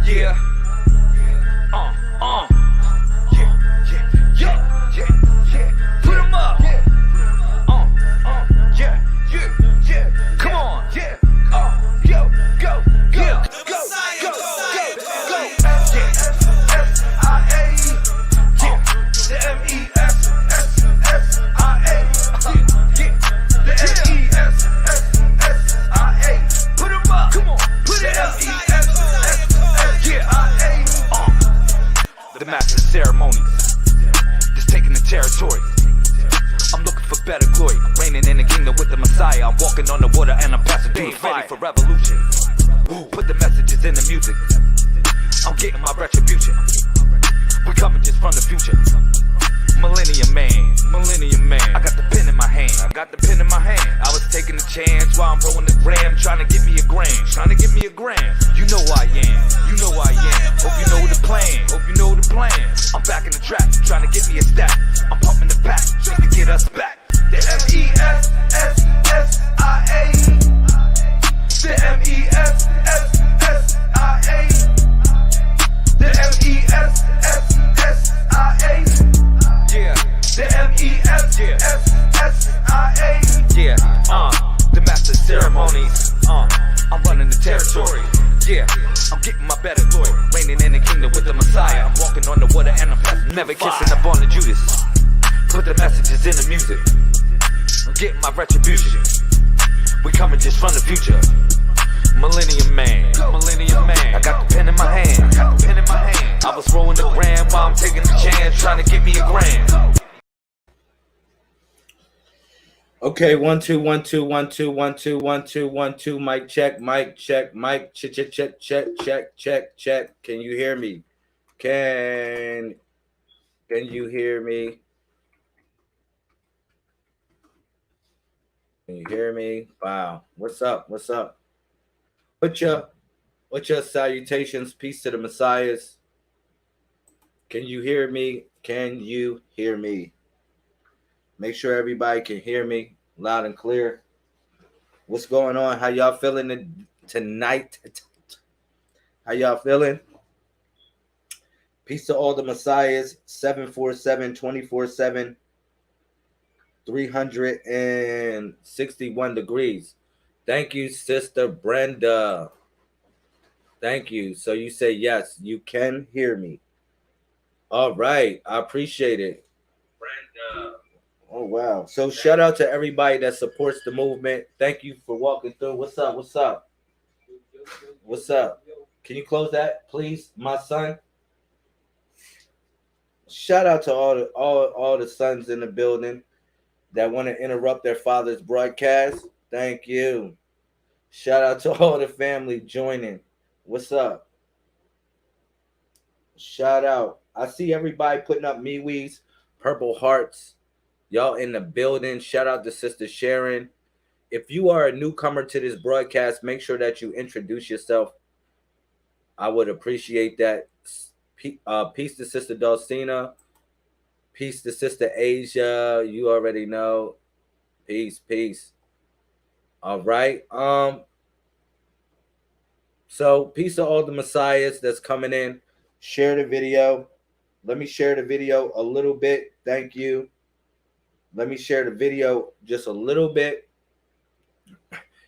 Yeah. Yeah. Put 'em up. Yeah. Come on. Yeah. Go. Yeah. Go. The MESSIA. Put 'em up. Come on. Put it up. The master of ceremonies, just taking the territory. I'm looking for better glory, reigning in the kingdom with the Messiah. I'm walking on the water and I'm passing through the fire. Ready for revolution. Put the messages in the music. I'm getting my retribution. We coming just from the future. Millennium man. I got the pen in my hand. I was taking a chance while I'm rolling the gram, trying to get me a gram. You know who I am. Hope you know the plan. I'm back in the track, trying to get me a stack. I'm pumping the pack, trying to get us back. The MESSIA. The MESSIA. The MESSIA. Yeah. The MESSIA. Yeah. The master ceremonies. I'm running the territory. Yeah. I'm getting my better glory, reigning in the kingdom with the Messiah. I'm walking on the water and I'm passing. Never kissing up on the Judas. Put the messages in the music. I'm getting my retribution. We coming just from the future. Millennium man. I got the pen in my hand. I was rolling the gram while I'm taking the chance, trying to get me a gram. Okay, 1 2 1 2 1 2 1 2 1 2 1 2. Mic check. Check. Can you hear me? Can you hear me? Can you hear me? Wow. What's up? What's your salutations? Peace to the Messiahs. Can you hear me? Make sure everybody can hear me loud and clear. What's going on? How y'all feeling tonight? How y'all feeling? Peace to all the Messiahs. 747 24/7 361 degrees. Thank you, Sister Brenda. Thank you. So you say yes, you can hear me. All right. I appreciate it. Brenda. Oh, wow. So shout out to everybody that supports the movement. Thank you for walking through. What's up? Can you close that, please, my son? Shout out to all the sons in the building that want to interrupt their father's broadcast. Thank you. Shout out to all the family joining. What's up? Shout out. I see everybody putting up MeWe's, purple hearts. Y'all in the building. Shout out to Sister Sharon. If you are a newcomer to this broadcast, make sure that you introduce yourself. I would appreciate that. Peace to Sister Dulcina. Peace to Sister Asia. You already know. Peace. All right. So peace to all the Messiahs that's coming in. Share the video. Let me share the video a little bit. Thank you. Let me share the video just a little bit.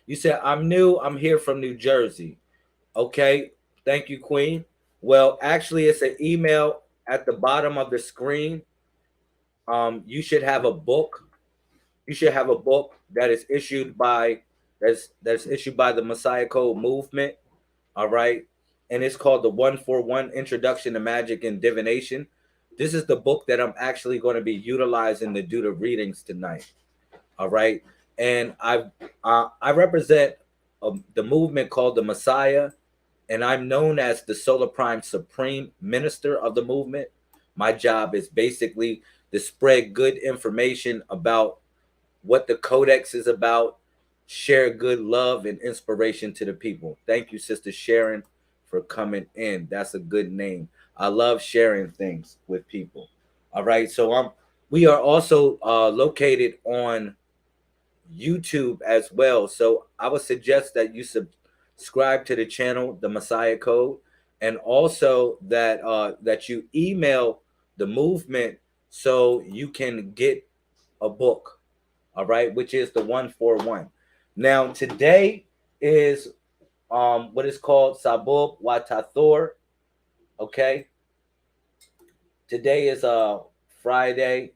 You said, I'm new. I'm here from New Jersey. Okay. Thank you, Queen. Well, actually, it's an email at the bottom of the screen. You should have a book. You should have a book that is issued by that's issued by the Messiah Code movement. All right. And it's called the 141 Introduction to Magic and Divination. This is the book that I'm actually going to be utilizing to do the readings tonight. All right. And I represent the movement called the Messiah, and I'm known as the Solar Prime Supreme Minister of the movement. My job is basically to spread good information about what the Codex is about, share good love and inspiration to the people. Thank you, Sister Sharon, for coming in. That's a good name. I love sharing things with people. All right. So we are also located on YouTube as well. So I would suggest that you subscribe to the channel, The Messiah Code, and also that you email the movement so you can get a book, all right, which is the 141. Now today is what is called Sabub Watathor, okay? Today is Friday.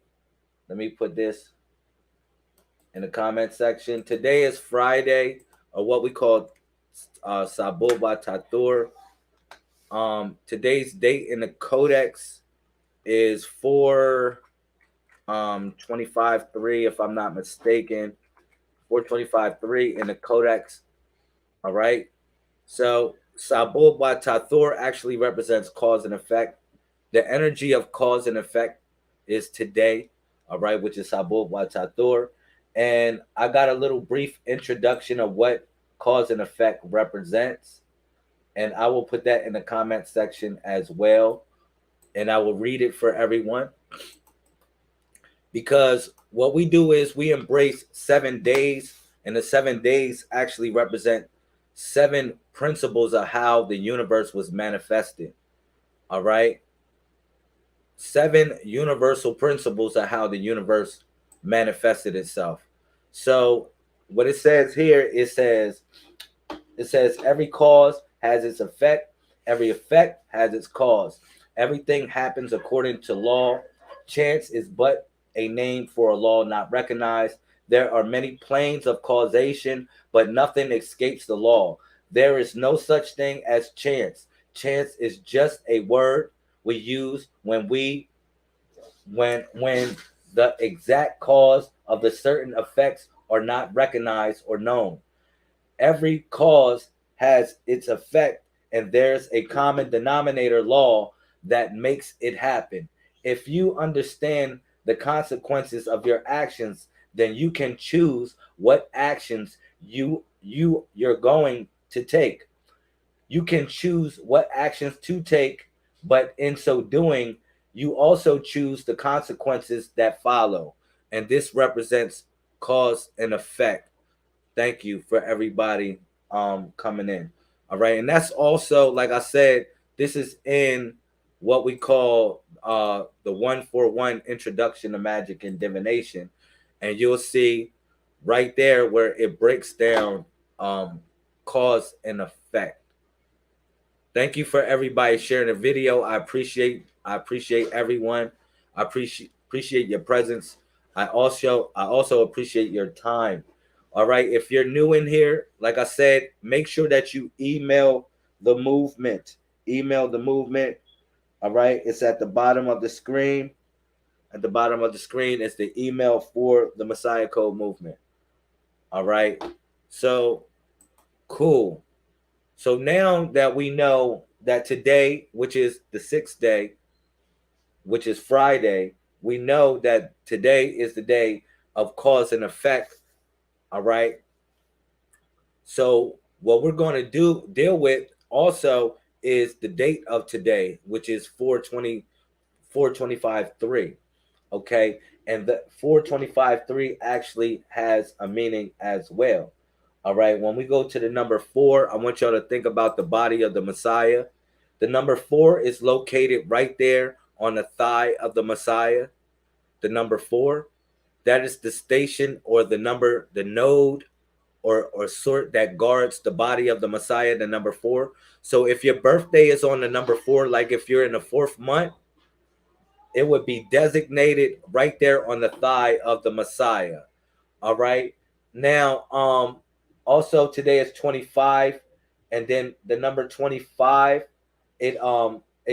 Let me put this in the comment section. Today is Friday, or what we call Sabub Watathor. Today's date in the codex is 4/25/3, if I'm not mistaken. 4/25/3 in the codex. All right. So Sabub Watathor actually represents cause and effect. The energy of cause and effect is today, all right, which is Sabub Watathor. And I got a little brief introduction of what cause and effect represents. And I will put that in the comment section as well. And I will read it for everyone. Because what we do is we embrace 7 days, and the 7 days actually represent 7 principles of how the universe was manifested. All right. 7 universal principles of how the universe manifested itself. So what it says here, it says every cause has its effect, every effect has its cause. Everything happens according to law. Chance is but a name for a law not recognized. There are many planes of causation, but nothing escapes the law. There is no such thing as chance. Chance is just a word we use when the exact cause of the certain effects are not recognized or known. Every cause has its effect, and there's a common denominator law that makes it happen. If you understand the consequences of your actions, then you can choose what actions you're going to take. You can choose what actions to take, but in so doing, you also choose the consequences that follow. And this represents cause and effect. Thank you for everybody coming in. All right. And that's also, like I said, this is in what we call the 141 introduction to magic and divination. And you'll see right there where it breaks down cause and effect. Thank you for everybody sharing the video. I appreciate everyone. I appreciate your presence. I also appreciate your time. All right. If you're new in here, like I said, make sure that you email the movement. Email the movement. All right. It's at the bottom of the screen. At the bottom of the screen is the email for the Messiah Code movement. All right. So cool. So now that we know that today, which is the 6th day, which is Friday, we know that today is the day of cause and effect. All right. So what we're going to deal with also is the date of today, which is 4/25/3. Okay. And the 4/25/3 actually has a meaning as well. All right. When we go to the number 4, I want y'all to think about the body of the Messiah. The number 4 is located right there on the thigh of the Messiah. The number 4, that is the station or the node or sort that guards the body of the Messiah, the number 4. So if your birthday is on the number 4, like if you're in the 4th month, it would be designated right there on the thigh of the Messiah. All right. Now, also today is 25, and then the number 25, it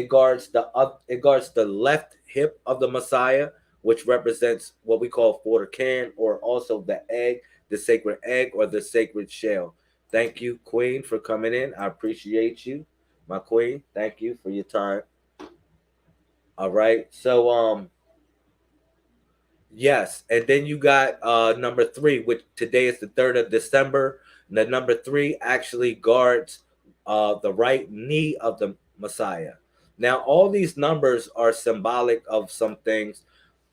guards the left hip of the Messiah, which represents what we call Fortecan, or also the egg, the sacred egg, or the sacred shell. Thank you, Queen, for coming in. I appreciate you, my Queen. Thank you for your time. All right. So yes, and then you got number 3, which today is the 3rd of December. And the number 3 actually guards the right knee of the Messiah. Now, all these numbers are symbolic of some things.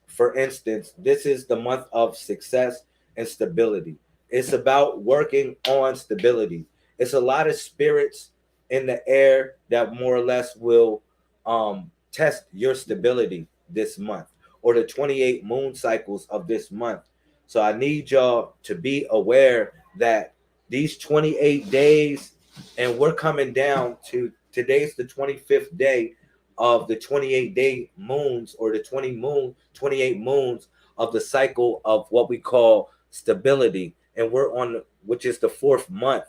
For instance, this is the month of success and stability. It's about working on stability. It's a lot of spirits in the air that more or less will test your stability this month, or the 28 moon cycles of this month. So I need y'all to be aware that these 28 days, and we're coming down to today's the 25th day of the 28-day moons, or the 28 moons of the cycle of what we call stability. And we're on, which is the 4th month,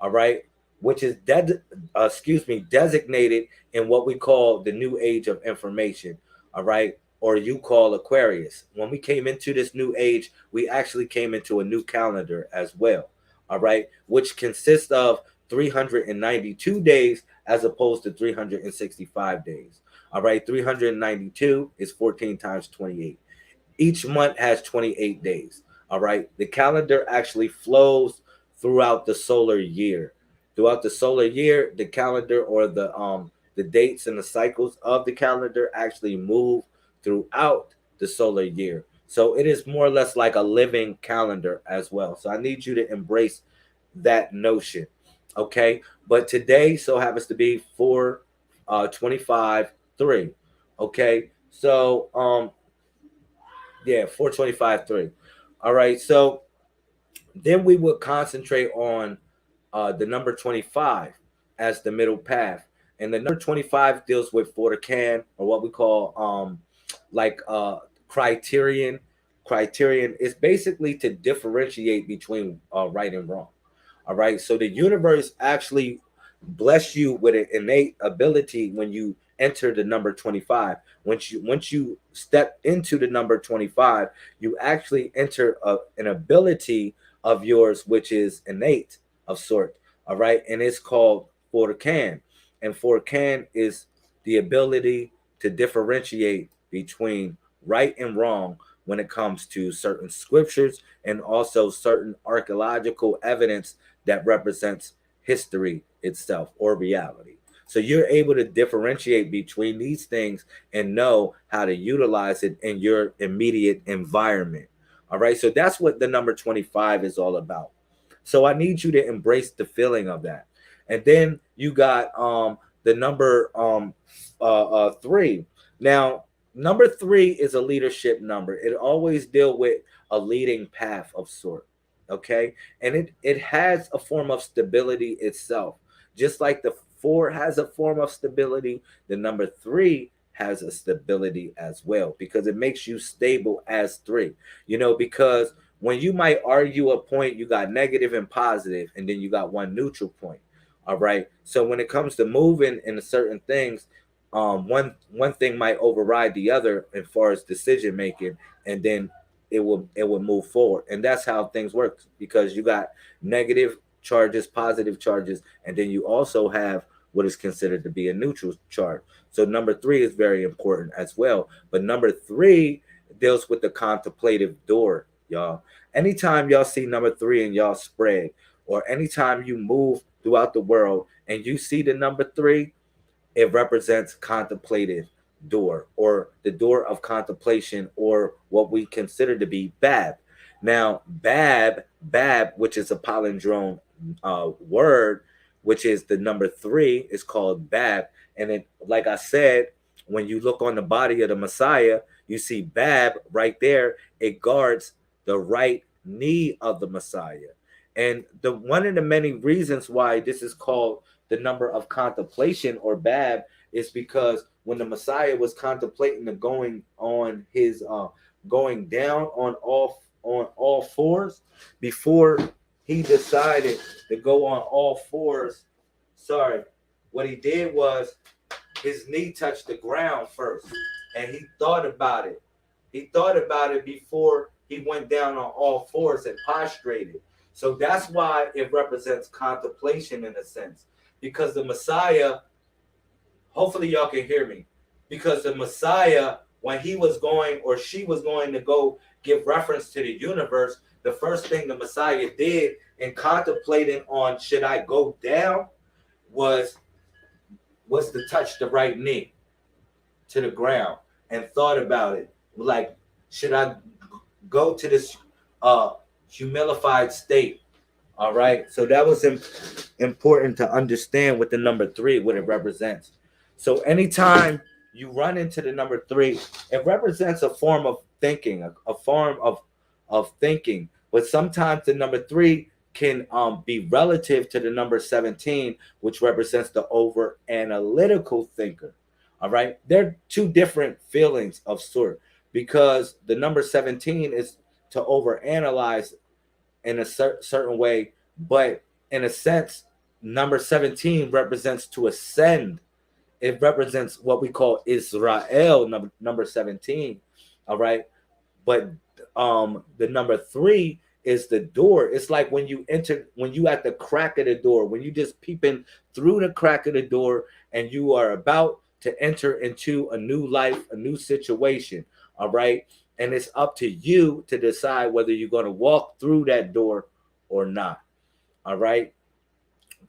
all right, which is designated in what we call the new age of information, all right, or you call Aquarius. When we came into this new age, we actually came into a new calendar as well, all right, which consists of 392 days as opposed to 365 days. All right, 392 is 14 times 28. Each month has 28 days. All right, the calendar actually flows throughout the solar year. Throughout the solar year, the calendar, or the dates and the cycles of the calendar actually move throughout the solar year. So it is more or less like a living calendar as well. So I need you to embrace that notion. Okay, but today so happens to be 425-3. Okay, so yeah, 425-3. All right, so then we would concentrate on the number 25 as the middle path, and the number 25 deals with Fortecan, or what we call like criterion. Criterion is basically to differentiate between right and wrong. All right, so the universe actually bless you with an innate ability when you enter the number 25. Once you step into the number 25, you actually enter an ability of yours which is innate of sort. All right, and it's called Fortecan, and Fortecan is the ability to differentiate between right and wrong when it comes to certain scriptures and also certain archaeological evidence that represents history itself or reality. So you're able to differentiate between these things and know how to utilize it in your immediate environment. All right, so that's what the number 25 is all about. So I need you to embrace the feeling of that. And then you got the number 3. Now, number 3 is a leadership number. It always deal with a leading path of sort. Okay, and it has a form of stability itself, just like the 4 has a form of stability. The number 3 has a stability as well, because it makes you stable as 3. Because when you might argue a point, you got negative and positive, and then you got one neutral point. All right, so when it comes to moving in certain things, one thing might override the other as far as decision making, and then it will move forward. And that's how things work, because you got negative charges, positive charges, and then you also have what is considered to be a neutral charge. So number 3 is very important as well. But number 3 deals with the contemplative door, y'all. Anytime y'all see number 3 and y'all spread, or anytime you move throughout the world and you see the number 3, it represents contemplative door, or the door of contemplation, or what we consider to be Bab. Now, Bab, which is a palindrome word, which is the number 3, is called Bab. And it, like I said, when you look on the body of the Messiah, you see Bab right there. It guards the right knee of the Messiah. And the one of the many reasons why this is called the number of contemplation, or Bab, is because when the Messiah was contemplating the going on his going down on all fours, before he decided to go on all fours, what he did was his knee touched the ground first, and he thought about it. He thought about it before he went down on all fours and prostrated. So that's why it represents contemplation in a sense, because the Messiah, hopefully y'all can hear me, because the Messiah, when he was going, or she was going to go give reference to the universe, the first thing the Messiah did in contemplating on should I go down was to touch the right knee to the ground, and thought about it, like, should I go to this humilified state? All right, so that was important to understand with the number 3, what it represents. So anytime you run into the number 3, it represents a form of thinking, a form of thinking. But sometimes the number 3 can be relative to the number 17, which represents the over analytical thinker. All right, they're two different feelings of sort, because the number 17 is to overanalyze in a certain way, but in a sense, number 17 represents to ascend. It represents what we call Israel, number 17. All right, but the number 3 is the door. It's like when you enter, when you at the crack of the door, when you just peeping through the crack of the door, and you are about to enter into a new life, a new situation. All right, and it's up to you to decide whether you're going to walk through that door or not. All right,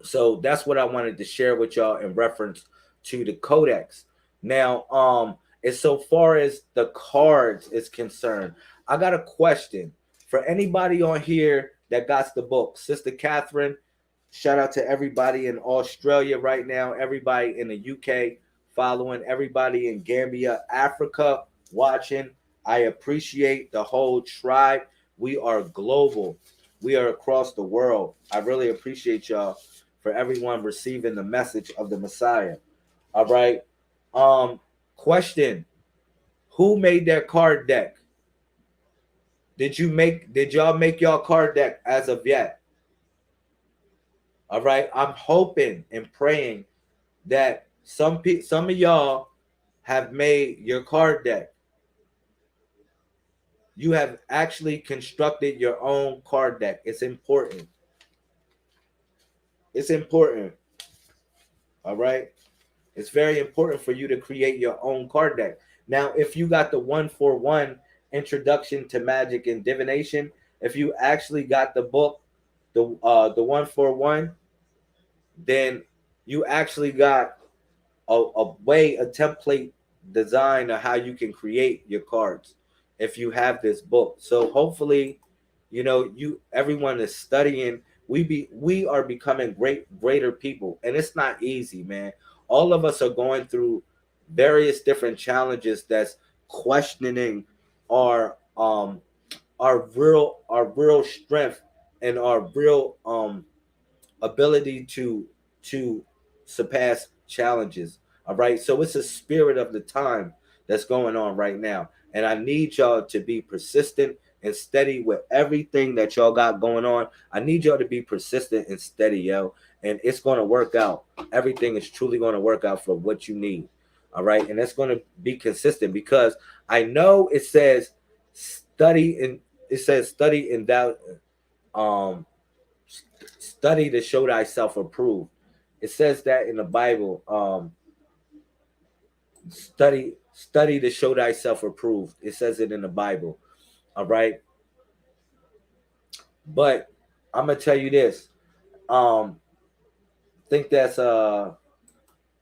so that's what I wanted to share with y'all in reference to the codex. Now, as so far as the cards is concerned, I got a question for anybody on here that got the book. Sister Catherine, shout out to everybody in Australia right now, everybody in the UK following, everybody in Gambia, Africa watching. I appreciate the whole tribe. We are global. We are across the world. I really appreciate y'all for everyone receiving the message of the Messiah. All right. Question: who made their card deck? Did y'all make y'all card deck as of yet? All right. I'm hoping and praying that some of y'all have made your card deck. You have actually constructed your own card deck. It's important. It's important. All right. It's very important for you to create your own card deck. Now, if you got the 141 Introduction to Magic and Divination, if you actually got the book, the 141, then you actually got a template design of how you can create your cards if you have this book. So hopefully, everyone is studying. We are becoming greater people, and it's not easy, man. All of us are going through various different challenges that's questioning our real strength and our real ability to surpass challenges. All right, so it's a spirit of the time that's going on right now, and I need y'all to be persistent and steady with everything that y'all got going on. I need y'all to be persistent and steady, yo, and it's going to work out. Everything is truly going to work out for what you need. All right, and it's going to be consistent, because I know it says study in that study to show thyself approved. It says that in the Bible. Study to show thyself approved. It says it in the Bible. All right. But I'm gonna tell you this. Think that's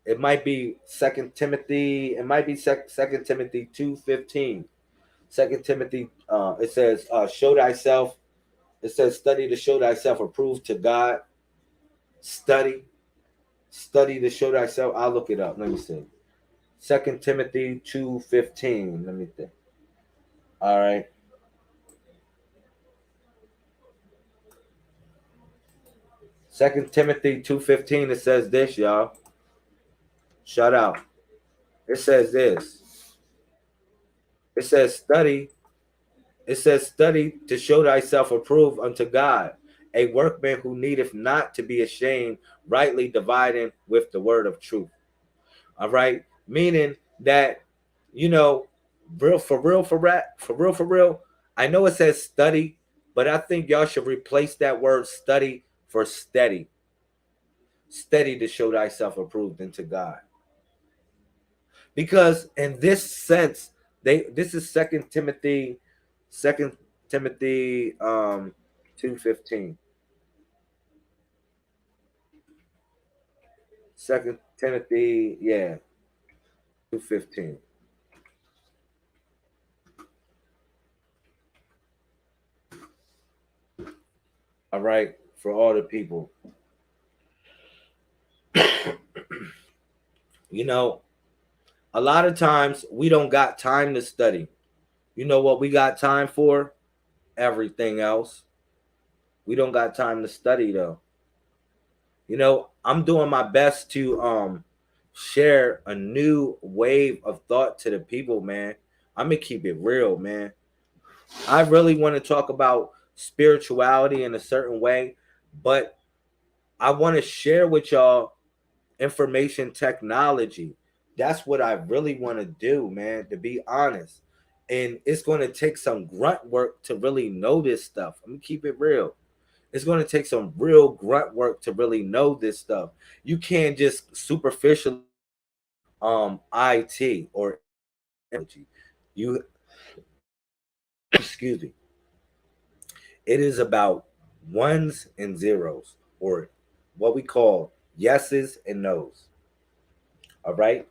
it might be Second Timothy. It might be Second Timothy 2:15. Second Timothy. It says show thyself. It says study to show thyself approved to God. Study to show thyself. I'll look it up. Let me see. Second Timothy 2:15. Let me think. All right. Second Timothy 2:15. It says this, y'all. Shout out. It says this. It says study. It says study to show thyself approved unto God, a workman who needeth not to be ashamed, rightly dividing with the word of truth. All right, meaning that real for real. I know it says study, but I think y'all should replace that word study for steady. Steady to show thyself approved unto God. Because in this sense, this is Second Timothy 2:15. Second Timothy, 2:15. All right, for all the people. You know, a lot of times we don't got time to study. You know what we got time for? Everything else. We don't got time to study though. You know, I'm doing my best to share a new wave of thought to the people, man. I'm gonna keep it real, man. I really want to talk about spirituality in a certain way, but I want to share with y'all information technology. That's what I really want to do, man, to be honest. And it's going to take some grunt work to really know this stuff. I'm going to keep it real. It's going to take some real grunt work to really know this stuff. You can't just superficially IT or you excuse me. It is about ones and zeros, or what we call yeses and nos. All right.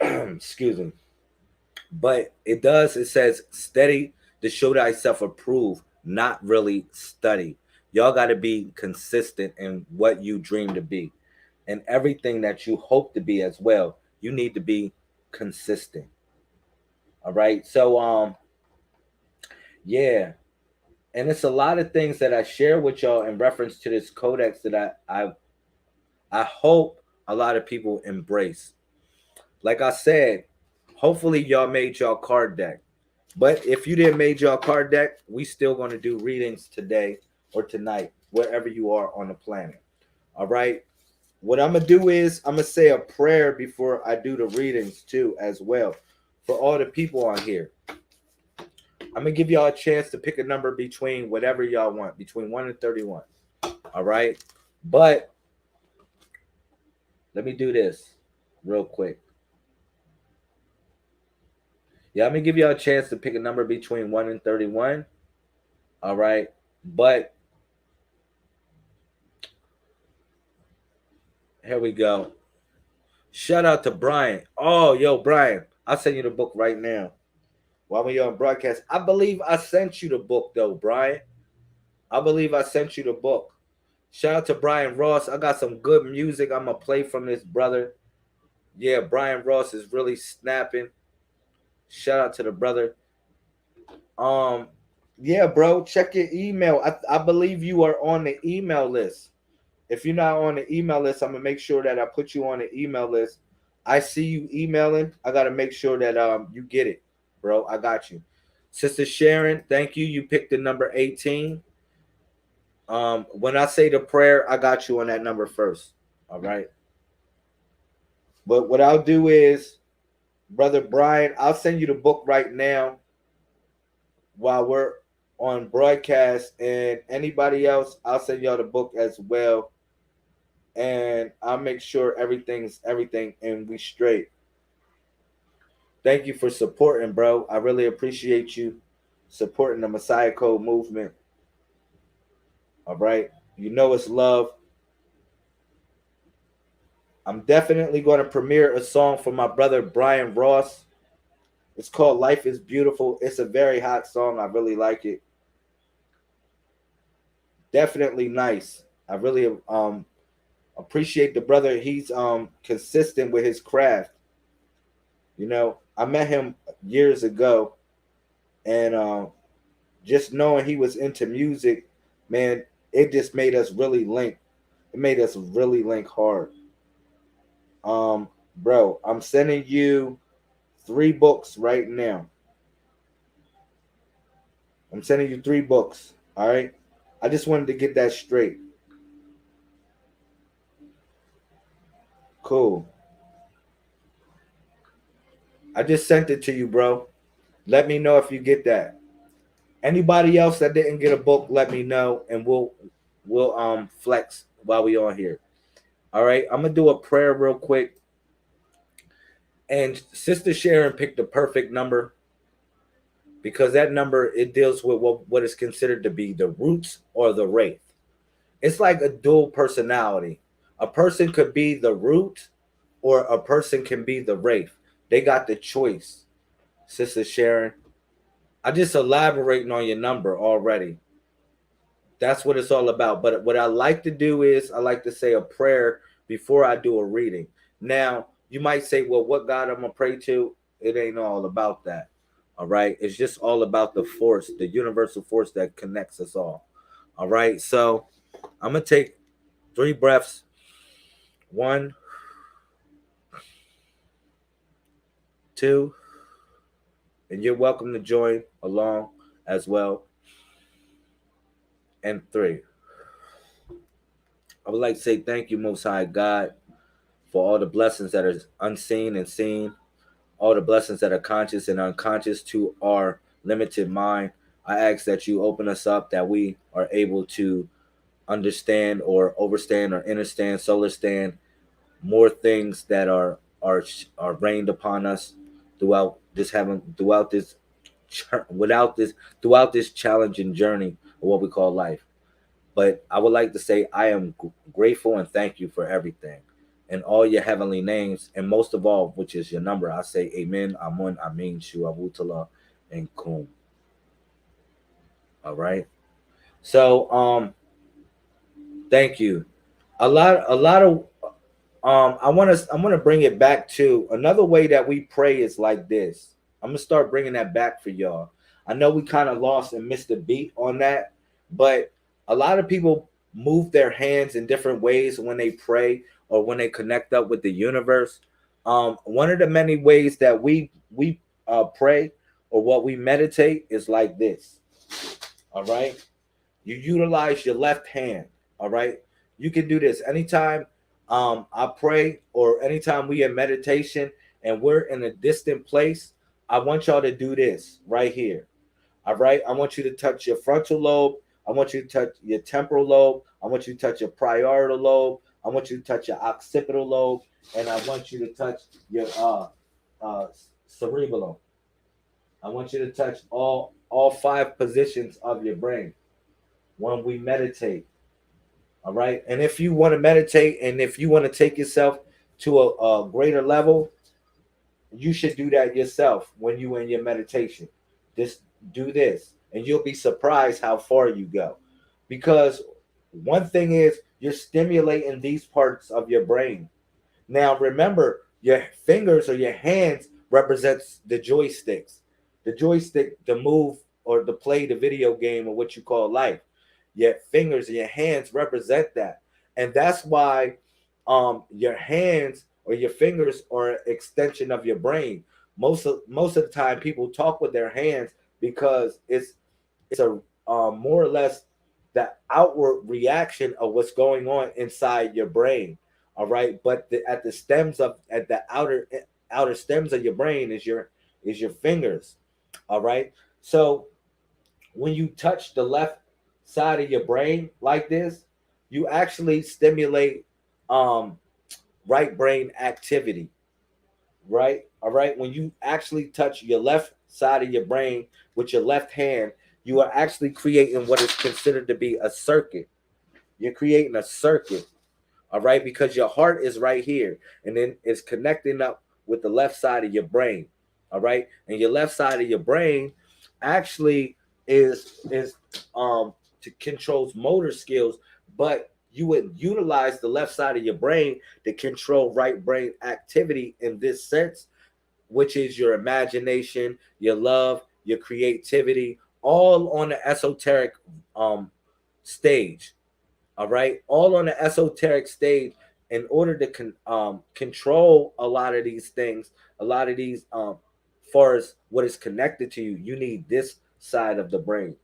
Excuse me. But it says study to show thyself approved, not really study. Y'all got to be consistent in what you dream to be and everything that you hope to be as well. You need to be consistent. All right. So, yeah. And it's a lot of things that I share with y'all in reference to this codex that I hope a lot of people embrace. Like I said, hopefully y'all made y'all card deck. But if you didn't make y'all card deck, we still going to do readings today or tonight, wherever you are on the planet. All right. What I'm gonna do is I'm gonna say a prayer before I do the readings too, as well, for all the people on here. I'm gonna give y'all a chance to pick a number between whatever y'all want, between 1 and 31. All right. But let me do this real quick. Yeah, I'm gonna give y'all a chance to pick a number between 1 and 31. All right. But here we go. Shout out to Brian. Oh, yo, Brian, I'll send you the book right now. While we're on broadcast, I believe I sent you the book, though, Brian. I believe I sent you the book. Shout out to Brian Ross. I got some good music I'm going to play from this brother. Yeah, Brian Ross is really snapping. Shout out to the brother. Yeah, bro, check your email. I believe you are on the email list. If you're not on the email list, I'm gonna make sure that I put you on the email list. I see you emailing. I gotta make sure that you get it, bro. I got you. Sister Sharon, thank you. You picked the number 18. When I say the prayer, I got you on that number first. All right. But what I'll do is, Brother Brian, I'll send you the book right now while we're on broadcast, and anybody else, I'll send y'all the book as well. And I'll make sure everything's everything and we straight. Thank you for supporting, bro. I really appreciate you supporting the Messiah Code movement. All right. You know it's love. I'm definitely going to premiere a song for my brother Brian Ross. It's called Life is Beautiful. It's a very hot song. I really like it. Definitely nice. I really appreciate the brother. He's consistent with his craft. You know, I met him years ago, and just knowing he was into music, man, it just made us really link. It made us really link hard. Bro, I'm sending you 3 books right now. I'm sending you 3 books. All right. I just wanted to get that straight. Cool. I just sent it to you, bro. Let me know if you get that. Anybody else that didn't get a book, let me know, and we'll flex while we on here. All right. I'm gonna do a prayer real quick. And Sister Sharon picked the perfect number, because that number, it deals with what is considered to be the roots or the wraith. It's like a dual personality. A person could be the root, or a person can be the wraith. They got the choice, Sister Sharon. I just elaborating on your number already. That's what it's all about. But what I like to do is I like to say a prayer before I do a reading. Now, you might say, well, what God I'm going to pray to? It ain't all about that. All right. It's just all about the force, the universal force that connects us all. All right. So I'm going to take 3 breaths. 1, 2, and you're welcome to join along as well. And 3. I would like to say thank you, Most High God, for all the blessings that are unseen and seen, all the blessings that are conscious and unconscious to our limited mind. I ask that you open us up, that we are able to understand or overstand or understand, solar stand more things that are rained upon us throughout this throughout this challenging journey of what we call life. But I would like to say I am grateful and thank you for everything and all your heavenly names, and most of all, which is your number. I say Amen, Amun, Amin, Shu, Awutala, and Kum. All right. So thank you. A lot of I want to bring it back to another way that we pray is like this. I'm gonna start bringing that back for y'all. I know we kind of lost and missed the beat on that, but a lot of people move their hands in different ways when they pray or when they connect up with the universe. One of the many ways that we pray or what we meditate is like this. All right, you utilize your left hand. All right, you can do this anytime I pray or anytime we in meditation and we're in a distant place. I want y'all to do this right here. All right, I want you to touch your frontal lobe. I want you to touch your temporal lobe. I want you to touch your parietal lobe. I want you to touch your occipital lobe, and I want you to touch your cerebellum. I want you to touch all 5 positions of your brain when we meditate. All right. And if you want to meditate and if you want to take yourself to a greater level, you should do that yourself when you in your meditation. Just do this and you'll be surprised how far you go. Because one thing is you're stimulating these parts of your brain. Now remember, your fingers or your hands represents the joysticks. The joystick to move or to play the video game or what you call life. Your fingers and your hands represent that, and that's why your hands or your fingers are an extension of your brain. Most of the time people talk with their hands because it's a more or less the outward reaction of what's going on inside your brain. All right, but at the outer stems of your brain is your fingers. All right, so when you touch the left side of your brain like this, you actually stimulate um, right brain activity. Right, all right. When you actually touch your left side of your brain with your left hand, you are actually creating what is considered to be a circuit. You're creating a circuit, all right, because your heart is right here, and then it's connecting up with the left side of your brain, all right, and your left side of your brain actually is to controls motor skills, but you would utilize the left side of your brain to control right brain activity in this sense, which is your imagination, your love, your creativity, all on the esoteric stage. All right, all on the esoteric stage. In order to control a lot of these things, a lot of these far as what is connected to you, you need this side of the brain,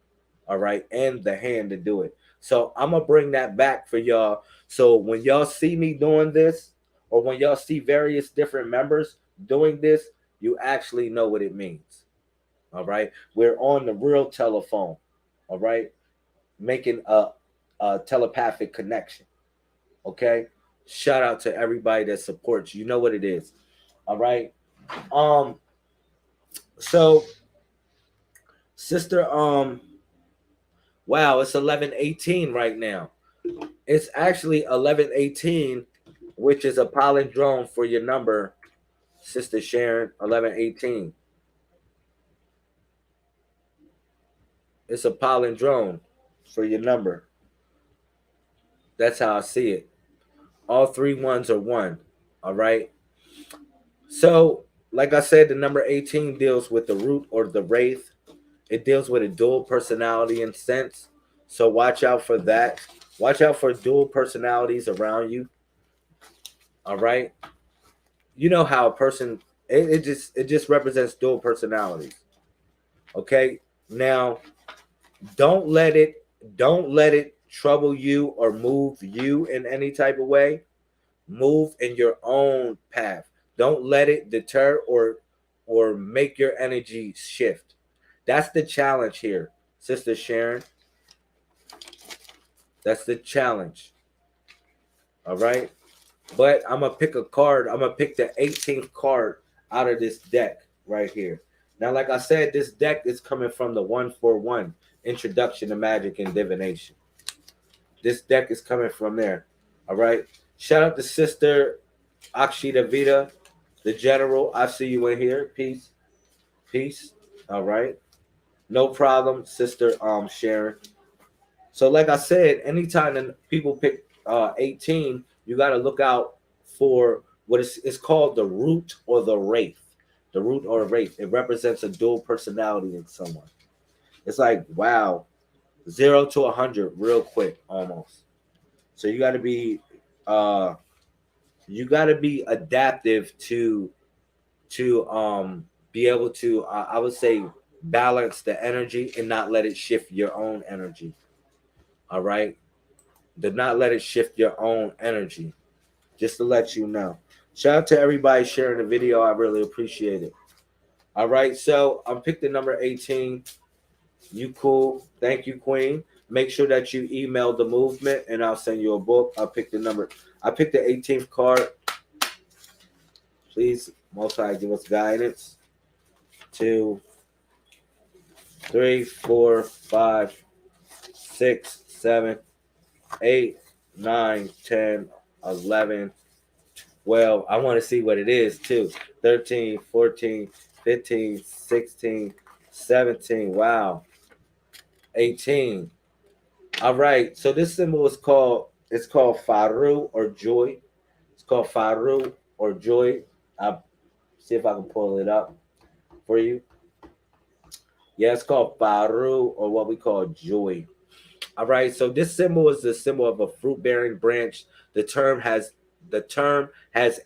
all right, and the hand to do it. So I'm gonna bring that back for y'all. So when y'all see me doing this, or when y'all see various different members doing this, you actually know what it means. All right, we're on the real telephone. All right, making a telepathic connection. Okay, shout out to everybody that supports you. You know what it is. All right. Um. So, sister. Wow, it's 11:18 right now. It's actually 11:18, which is a palindrome for your number, Sister Sharon. 11:18. It's a palindrome for your number. That's how I see it. All three ones are one. All right. So, like I said, the number 18 deals with the root or the wraith. It deals with a dual personality and sense. So watch out for that. Watch out for dual personalities around you. All right. You know how a person it just represents dual personalities. Okay. Now don't let it trouble you or move you in any type of way. Move in your own path. Don't let it deter or make your energy shift. That's the challenge here, Sister Sharon. That's the challenge. All right. But I'm gonna pick a card. I'm gonna pick the 18th card out of this deck right here. Now, like I said, this deck is coming from the 141 Introduction to Magic and Divination. This deck is coming from there. All right. Shout out to Sister Akshita Vita, the General. I see you in here. Peace. Peace. All right. No problem, Sister Sharon. So, like I said, anytime that people pick 18, you got to look out for what is called the root or the wraith. The root or wraith. It represents a dual personality in someone. It's like, wow, 0 to 100 real quick almost. So uh you got to be adaptive to be able to I would say balance the energy and not let it shift your own energy. All right. Do not let it shift your own energy. Just to let you know. Shout out to everybody sharing the video. I really appreciate it. All right. So I'm picking number 18. You cool. Thank you, Queen. Make sure that you email the movement and I'll send you a book. I picked the 18th card. Please, Most High, give us guidance. 2, 3, 4, 5, 6, 7, 8, 9, 10, 11, 12. I want to see what it is too. 13, 14, 15, 16, 17. Wow. 18. All right. So this symbol is called Faru or joy. It's called Faru or joy. I'll see if I can pull it up for you. Yeah, it's called Faru or what we call joy. All right. So this symbol is the symbol of a fruit-bearing branch. The term has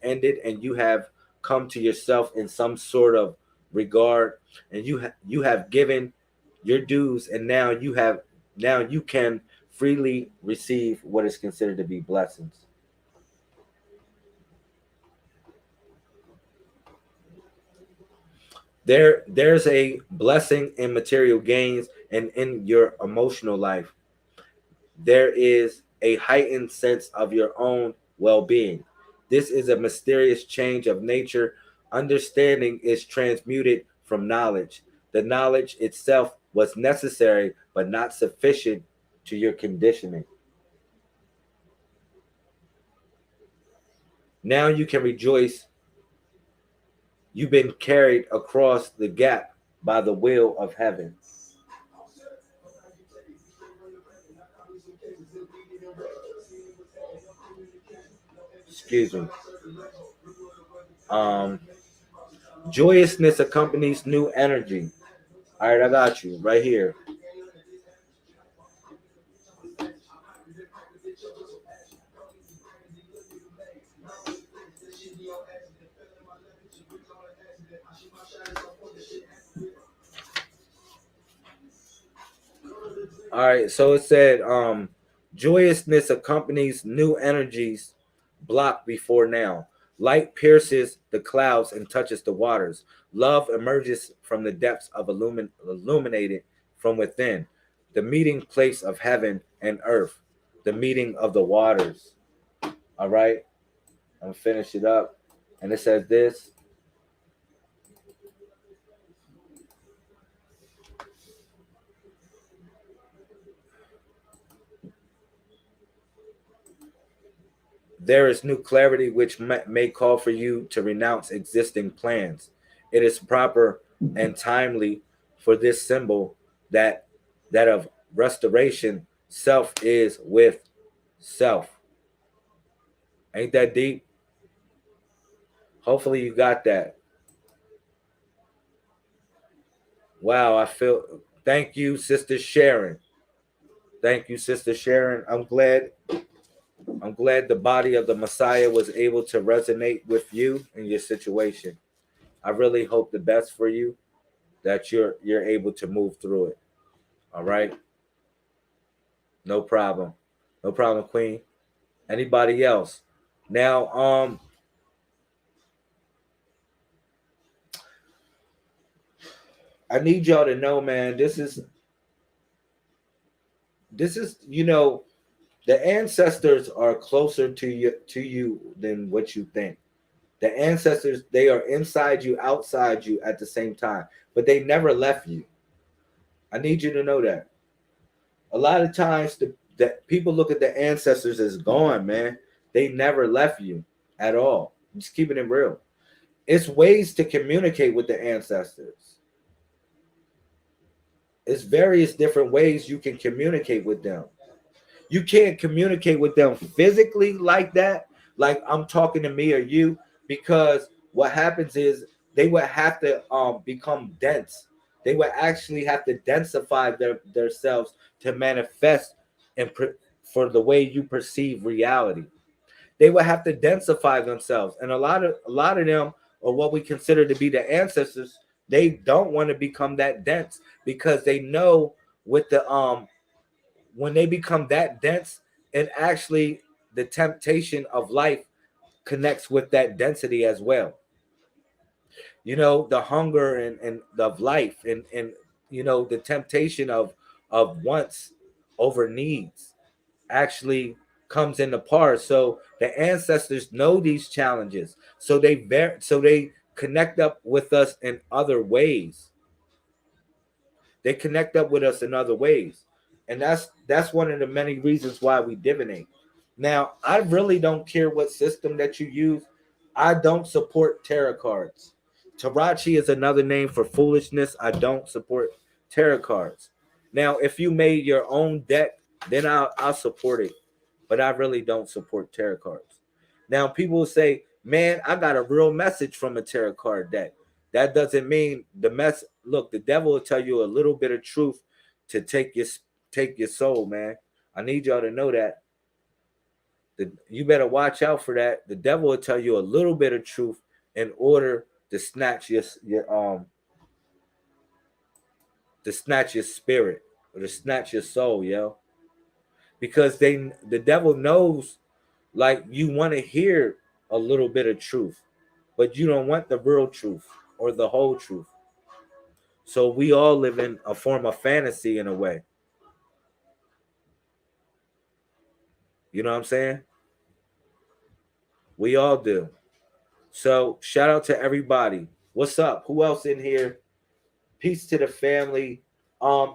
ended, and you have come to yourself in some sort of regard, and you have given your dues, and now you can freely receive what is considered to be blessings. There's a blessing in material gains and in your emotional life. There is a heightened sense of your own well-being. This is a mysterious change of nature. Understanding is transmuted from knowledge. The knowledge itself was necessary but not sufficient to your conditioning. Now you can rejoice. You've been carried across the gap by the will of heaven. Excuse me. Joyousness accompanies new energy. All right, I got you right here. All right, so it said, joyousness accompanies new energies blocked before now. Light pierces the clouds and touches the waters. Love emerges from the depths of illuminated from within. The meeting place of heaven and earth. The meeting of the waters. All right, I'm gonna finish it up, and it says this. There is new clarity which may call for you to renounce existing plans. It is proper and timely for this symbol that of restoration. Self is with self. Ain't that deep? Hopefully you got that. Wow, I feel. Thank you, Sister Sharon. Thank you, Sister Sharon. I'm glad. I'm glad the body of the Messiah was able to resonate with you and your situation. I really hope the best for you, that you're able to move through it. All right. No problem. No problem, Queen. Anybody else? Now, I need y'all to know, man, this is the ancestors are closer to you than what you think. The ancestors, they are inside you, outside you at the same time, but they never left you. I need you to know that. A lot of times that people look at the ancestors as gone, man. They never left you at all. Just keeping it real. It's ways to communicate with the ancestors. It's various different ways you can communicate with them. You can't communicate with them physically like that, like I'm talking to me or you, because what happens is they would have to become dense. They would actually have to densify their selves to manifest and for the way you perceive reality. They would have to densify themselves, and a lot of them, or what we consider to be the ancestors, they don't want to become that dense because they know with the when they become that dense, it actually, the temptation of life connects with that density as well. The hunger and of life, and the temptation of wants over needs actually comes into part. So the ancestors know these challenges, so they connect up with us in other ways. They connect up with us in other ways. And that's one of the many reasons why we divinate. Now, I really don't care what system that you use. I don't support tarot cards. Tarachi is another name for foolishness. I don't support tarot cards. Now, if you made your own deck, then I'll support it. But I really don't support tarot cards. Now, people will say, man, I got a real message from a tarot card deck. That doesn't mean the mess. Look, the devil will tell you a little bit of truth to take your soul, man. I need y'all to know that. You better watch out for that. The devil will tell you a little bit of truth in order to snatch your spirit, or to snatch your soul, yo. Because the devil knows, like, you want to hear a little bit of truth, but you don't want the real truth or the whole truth. So we all live in a form of fantasy in a way. You know what I'm saying? We all do. So shout out to everybody. What's up? Who else in here? Peace to the family.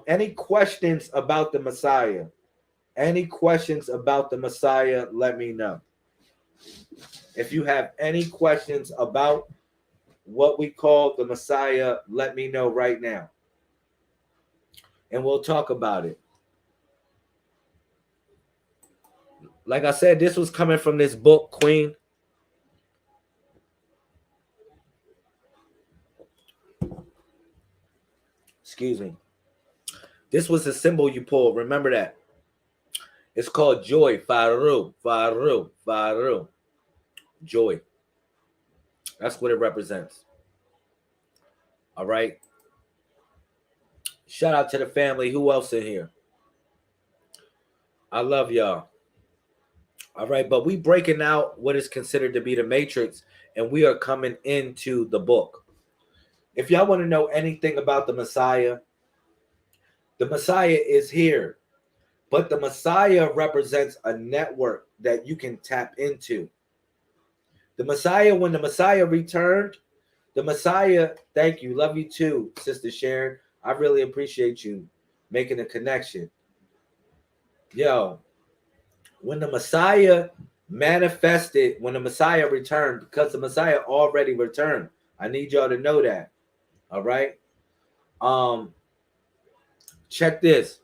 Any questions about the Messiah? Any questions about the Messiah? Let me know. If you have any questions about what we call the Messiah, let me know right now. And we'll talk about it. Like I said, this was coming from this book, Queen. Excuse me. This was the symbol you pulled. Remember that. It's called joy. Faru, faru, faru. Joy. That's what it represents. All right. Shout out to the family. Who else in here? I love y'all. All right, but we breaking out what is considered to be the matrix, and we are coming into the book. If y'all want to know anything about the Messiah is here. But the Messiah represents a network that you can tap into. The Messiah, when the Messiah returned, the Messiah, thank you, love you too, Sister Sharon. I really appreciate you making a connection. Yo, when the Messiah manifested, when the Messiah returned, because the Messiah already returned, I need y'all to know that. All right. Check this.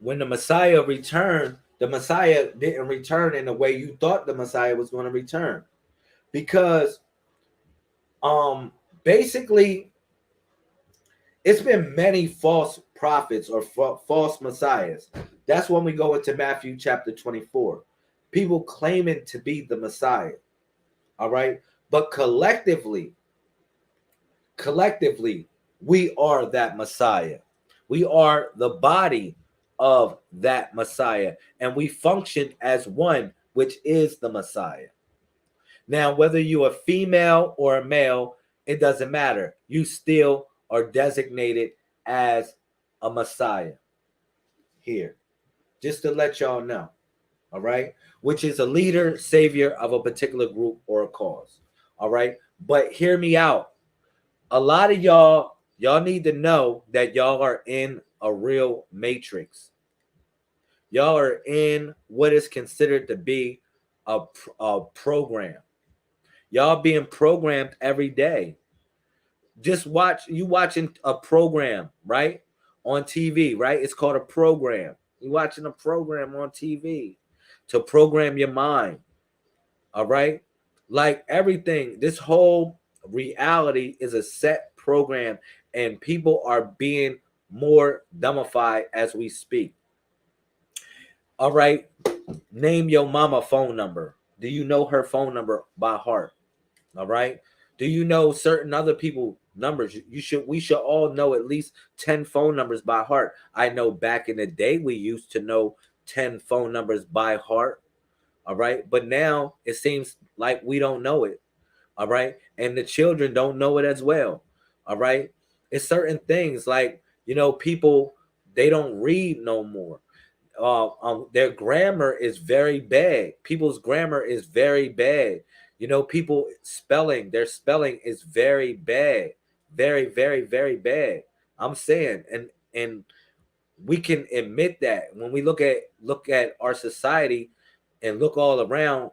when the Messiah returned, the Messiah didn't return in the way you thought the Messiah was going to return. Because basically it's been many false prophets or false messiahs. That's when we go into Matthew chapter 24. People claiming to be the Messiah. All right. But collectively, we are that Messiah. We are the body of that Messiah. And we function as one, which is the Messiah. Now, whether you're a female or a male, it doesn't matter. You still are designated as a Messiah here. Just to let y'all know. All right. Which is a leader, savior of a particular group or a cause. All right. But hear me out. A lot of y'all need to know that y'all are in a real matrix. Y'all are in what is considered to be a program. Y'all being programmed every day. Just watching a program, right? On TV, right? It's called a program. You're watching a program on TV to program your mind. All right? Like everything, this whole reality is a set program, and people are being more dumbified as we speak. All right. Name your mama phone number. Do you know her phone number by heart? All right. Do you know certain other people numbers? We should all know at least 10 phone numbers by heart. I know back in the day we used to know 10 phone numbers by heart. All right. But now it seems like we don't know it. All right. And the children don't know it as well. All right. It's certain things like, people, they don't read no more. Their grammar is very bad. People's grammar is very bad. People their spelling is very bad. Very, very, very bad. I'm saying, and we can admit that when we look at our society and look all around,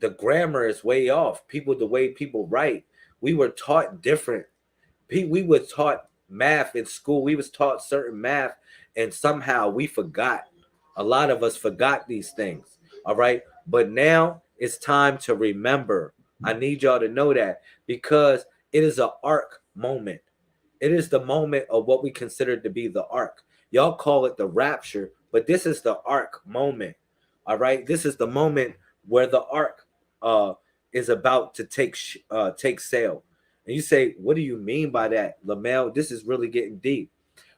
the grammar is way off. The way people write, we were taught different. We were taught math in school. We was taught certain math, and somehow we forgot. A lot of us forgot these things. All right. But now it's time to remember. I need y'all to know that, because it is an arc moment. It is the moment of what we consider to be the arc. Y'all call it the rapture, but this is the arc moment. All right. This is the moment where the arc is about to take sail. And you say, what do you mean by that, Lamel? This is really getting deep.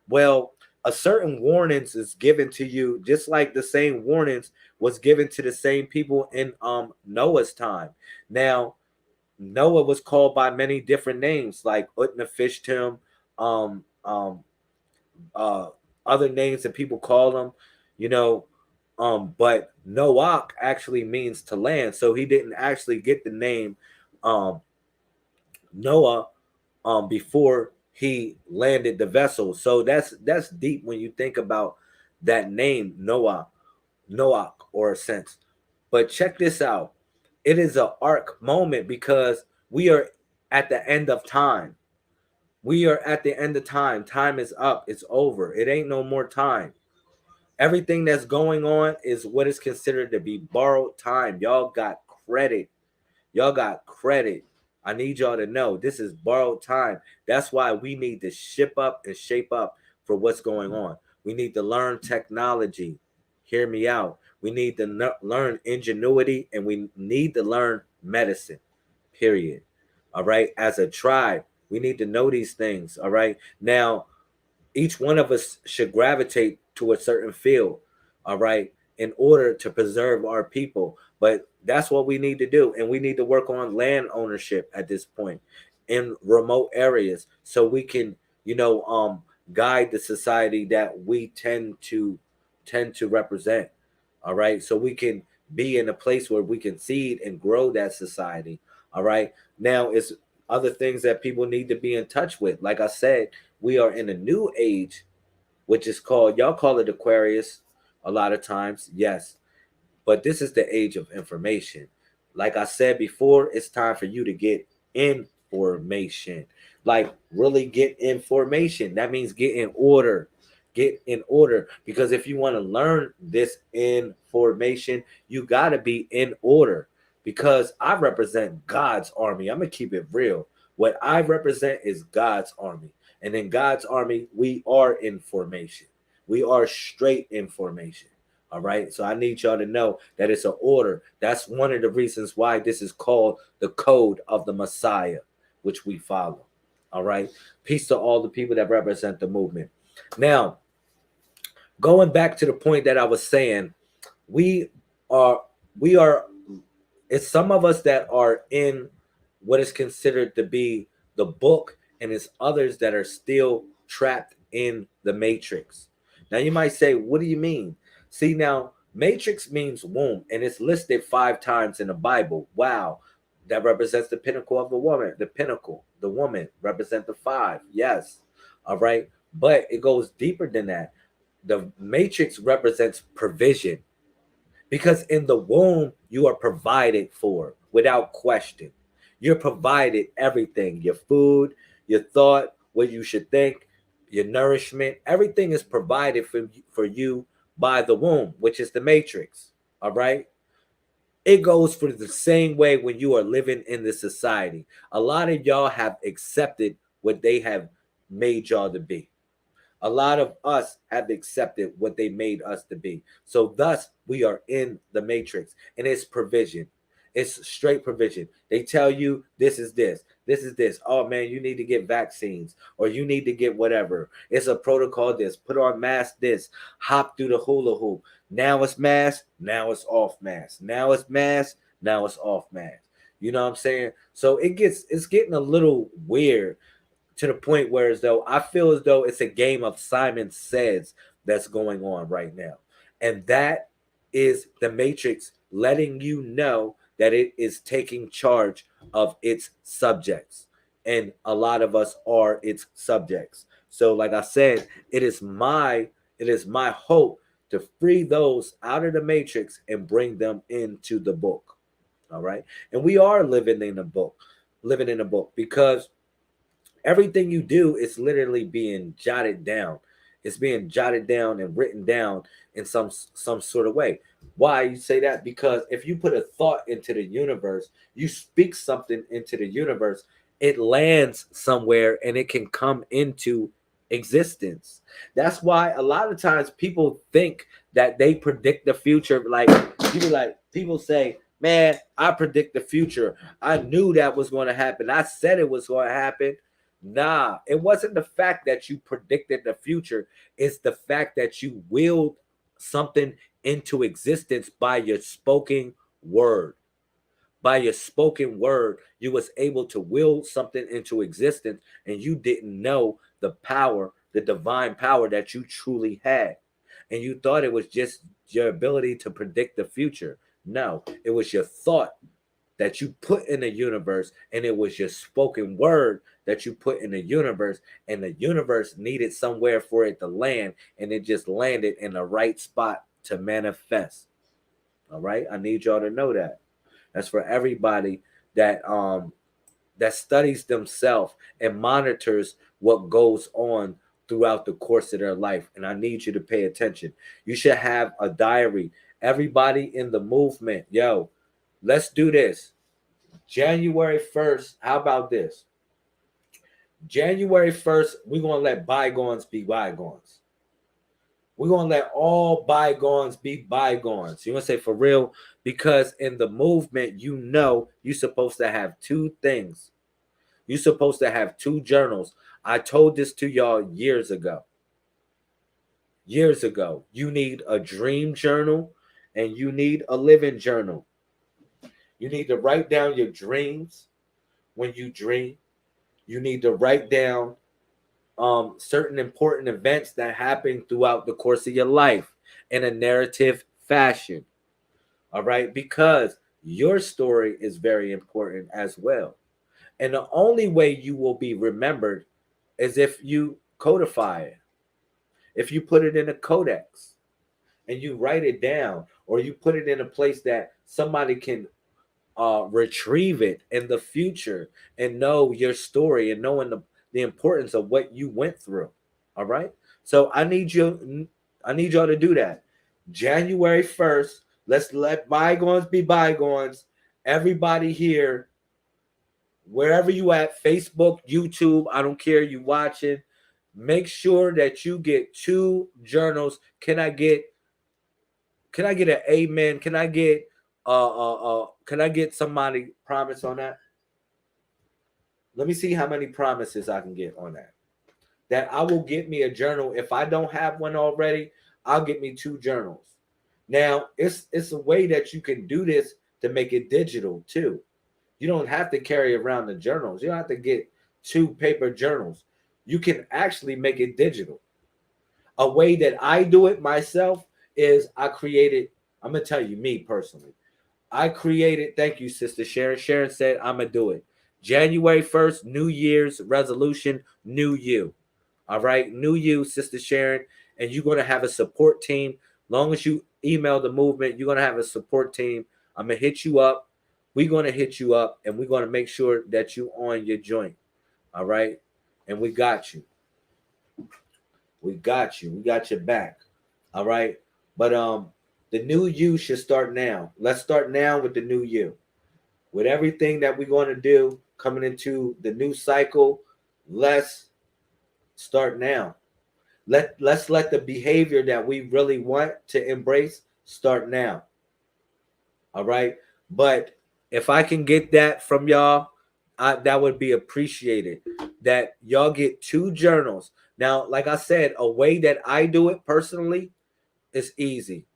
Well, a certain warnings is given to you, just like the same warnings was given to the same people in Noah's time. Now, Noah was called by many different names, like Utnapishtim, other names that people call him, but Noach actually means to land, so he didn't actually get the name Noah before he landed the vessel. So that's deep when you think about that name, Noach, or a sense. But check this out. It is an arc moment because we are at the end of time. We are at the end of time. Time is up. It's over. It ain't no more time. Everything that's going on is what is considered to be borrowed time. Y'all got credit. I need y'all to know this is borrowed time. That's why we need to ship up and shape up for what's going on. We need to learn technology. Hear me out. We need to learn ingenuity, and we need to learn medicine, period. All right. As a tribe, we need to know these things. All right. Now, each one of us should gravitate to a certain field. All right. In order to preserve our people. But that's what we need to do. And we need to work on land ownership at this point in remote areas so we can, guide the society that we tend to represent. All right. So we can be in a place where we can seed and grow that society. All right. Now it's other things that people need to be in touch with. Like I said, we are in a new age, which is called, y'all call it Aquarius a lot of times. Yes. But this is the age of information. Like I said before, it's time for you to get information. Like really get information. That means get in order. get in order, because if you want to learn this information, you got to be in order, because I represent God's army. I'm going to keep it real. What I represent is God's army. And in God's army, we are in formation. We are straight in formation. All right. So I need y'all to know that it's an order. That's one of the reasons why this is called the code of the Messiah, which we follow. All right. Peace to all the people that represent the movement. Now, going back to the point that I was saying, we are, it's some of us that are in what is considered to be the book, and it's others that are still trapped in the matrix. Now you might say, what do you mean? See, now matrix means womb, and it's listed 5 times in the Bible. Wow. That represents the pinnacle of a woman. The pinnacle, the woman, represent the 5. Yes. All right. But it goes deeper than that. The matrix represents provision, because in the womb, you are provided for without question. You're provided everything, your food, your thought, what you should think, your nourishment, everything is provided for you by the womb, which is the matrix. All right. It goes for the same way when you are living in the society. A lot of y'all have accepted what they have made y'all to be. A lot of us have accepted what they made us to be. So thus we are in the matrix, and it's provision. It's straight provision. They tell you this is this. This is this. Oh man, you need to get vaccines, or you need to get whatever. It's a protocol this. Put on mask this. Hop through the hula hoop. Now it's mask. Now it's off mask. Now it's mask. Now it's off mask. You know what I'm saying? So it's getting a little weird, to the point where as though I feel as though it's a game of Simon Says that's going on right now. And that is the matrix letting you know that it is taking charge of its subjects. And a lot of us are its subjects. So like I said, it is my hope to free those out of the matrix and bring them into the book. All right. And we are living in a book, because everything you do is literally being jotted down. It's being jotted down and written down in some sort of way. Why you say that? Because if you put a thought into the universe, you speak something into the universe, it lands somewhere and it can come into existence. That's why a lot of times people think that they predict the future. Like people say, man, I predict the future. I knew that was going to happen. I said it was going to happen. Nah, it wasn't the fact that you predicted the future. It's the fact that you willed something into existence by your spoken word. By your spoken word, you was able to will something into existence, and you didn't know the power, the divine power that you truly had. And you thought it was just your ability to predict the future. No, it was your thought that you put in the universe, and it was your spoken word that you put in the universe, and the universe needed somewhere for it to land, and it just landed in the right spot to manifest. All right, I need y'all to know that. That's for everybody that studies themselves and monitors what goes on throughout the course of their life. And I need you to pay attention. You should have a diary. Everybody in the movement, yo, let's do this. January 1st, how about this? January 1st, we're going to let bygones be bygones. We're going to let all bygones be bygones. You want to say for real? Because in the movement, you're supposed to have 2 things. You're supposed to have 2 journals. I told this to y'all years ago. You need a dream journal and you need a living journal. You need to write down your dreams when you dream. You need to write down certain important events that happen throughout the course of your life in a narrative fashion. All right, because your story is very important as well. And the only way you will be remembered is if you codify it. If you put it in a codex and you write it down, or you put it in a place that somebody can retrieve it in the future and know your story and knowing the importance of what you went through. All right. So I need y'all to do that. January 1st, let's let bygones be bygones. Everybody here, wherever you at, Facebook, YouTube, I don't care, you watching, make sure that you get 2 journals. Can I get an amen? Can I get somebody promise on that? Let me see how many promises I can get on that. That I will get me a journal. If I don't have one already, I'll get me 2 journals. Now, it's a way that you can do this to make it digital too. You don't have to carry around the journals. You don't have to get 2 paper journals. You can actually make it digital. A way that I do it myself is I'm going to tell you me personally. I created, thank you, Sister Sharon. Sharon said, I'm going to do it. January 1st, New Year's resolution, new you. All right, new you, Sister Sharon. And you're going to have a support team. Long as you email the movement, you're going to have a support team. I'm going to hit you up. We're going to hit you up, and we're going to make sure that you on your joint. All right? And we got you. We got you. We got your back. All right? But the new you should start now. Let's start now with the new you. With everything that we're going to do coming into the new cycle, let's start now. Let's let the behavior that we really want to embrace start now. All right? But if I can get that from y'all, that would be appreciated. That y'all get 2 journals. Now, like I said, a way that I do it personally is easy.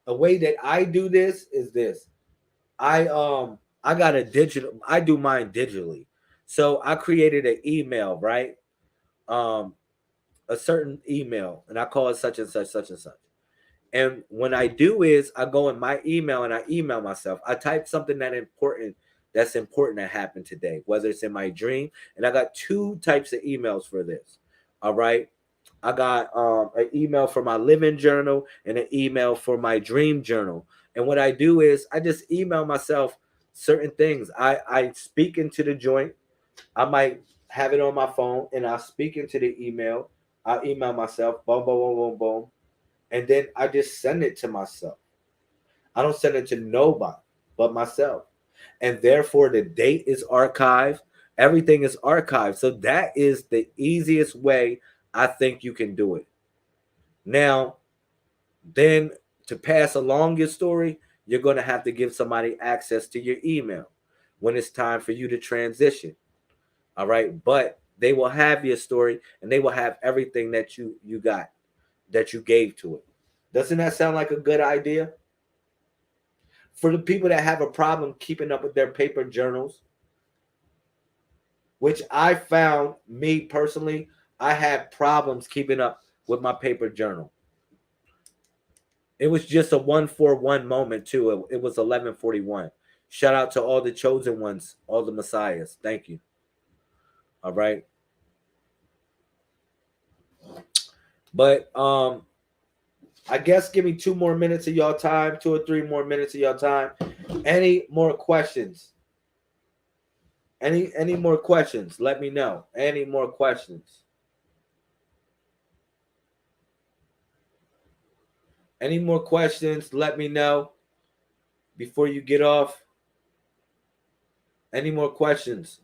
A way that I do this is this. I got a digital. I do mine digitally. So I created an email, right? A certain email, and I call it such and such, such and such. And when I do is I go in my email and I email myself. I type something that's important that happened today, whether it's in my dream. And I got 2 types of emails for this. All right. I got an email for my living journal and an email for my dream journal. And what I do is I just email myself certain things. I speak into the joint. I might have it on my phone and I'll speak into the email. I'll email myself, boom, boom, boom, boom, boom. And then I just send it to myself. I don't send it to nobody but myself. And therefore, the date is archived. Everything is archived. So that is the easiest way I think you can do it. Now, then to pass along your story, you're going to have to give somebody access to your email when it's time for you to transition. All right. But they will have your story and they will have everything that you got, that you gave to it. Doesn't that sound like a good idea? For the people that have a problem keeping up with their paper journals, which I found, me personally, I had problems keeping up with my paper journal. It was just a 141 moment too. It was 11:41. Shout out to all the chosen ones, all the messiahs. Thank you. All right. But I guess give me 2 more minutes of y'all time, 2 or 3 more minutes of y'all time. Any more questions? Any more questions? Let me know. Any more questions? Any more questions? Let me know before you get off. Any more questions?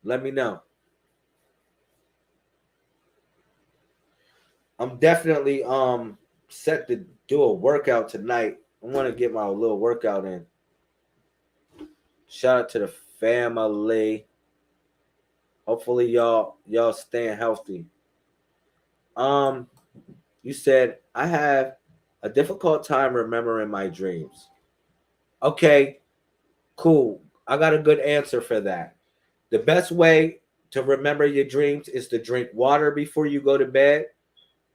Let me know. I'm definitely set to do a workout tonight. I want to get my little workout in. Shout out to the family. Hopefully y'all staying healthy. You said I have a difficult time remembering my dreams. Okay, cool. I got a good answer for that. The best way to remember your dreams is to drink water before you go to bed.